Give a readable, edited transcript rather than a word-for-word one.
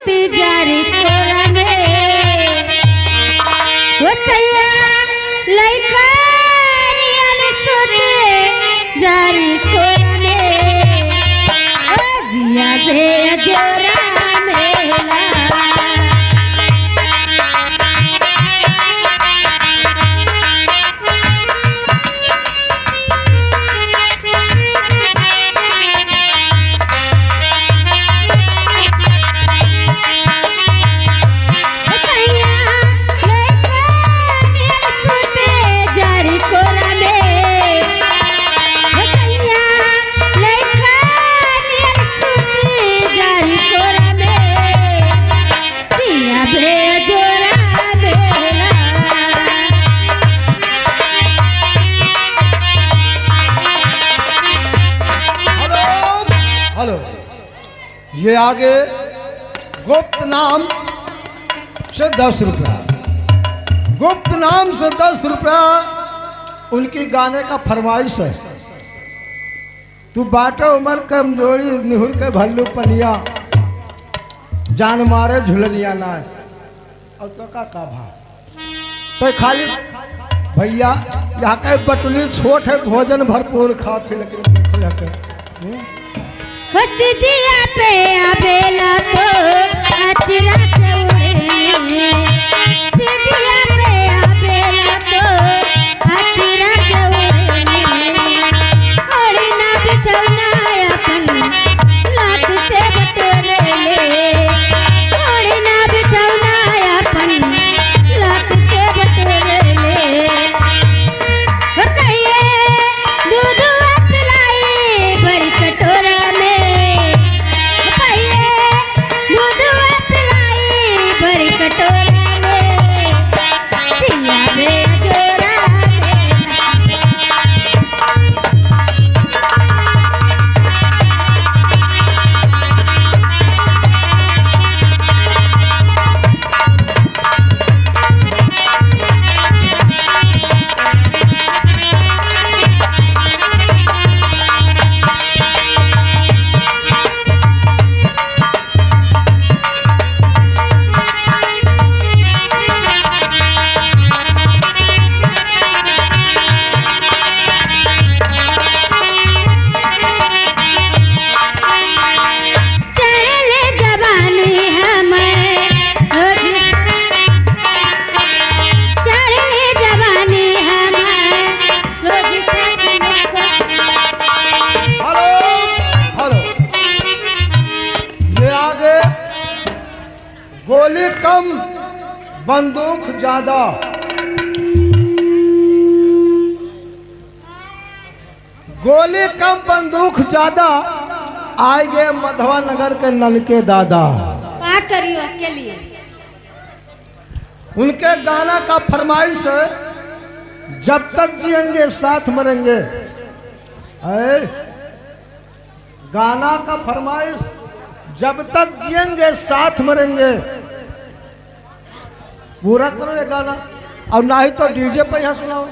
सुती जारी कोरा में वो सैया लइका नियन सुती जारी कोरा में ओ जिया भे जोरा मेला ये आगे गुप्त नाम से 10 रुपया, गुप्त नाम से 10 रुपया उनकी गाने का फरमाइश है। तू बाटो उमर कमजोरी निहुर के भल्लू पनिया जान मारे झुलनिया ना और तो का भाव तो खाली भैया यहाँ के बटुली छोट है भोजन भरपूर खाते लेकिन बस जिया पे आबेला तो अचरा के उड़नी सिजिया पे आबेला तो अचरा के उड़नी ओड़ी ना बिचौना अपन लात से बटोरे ले ओड़ी ना बिचौना अपन लात से बटोरे ले वो कहिए दूध पिलाई बड़ी कटोरा कटोरा में जिया में जोरा गोली कम बंदूक ज्यादा, गोली कम बंदूक ज्यादा आएंगे मधवा नगर के नल के दादा। क्या करियो के लिए उनके गाना का फरमाइश है जब तक जिएंगे साथ मरेंगे। गाना का फरमाइश जब तक जिएंगे साथ मरेंगे, पूरा करो ये गाना और ना ही तो डीजे पे यहाँ सुनाओ।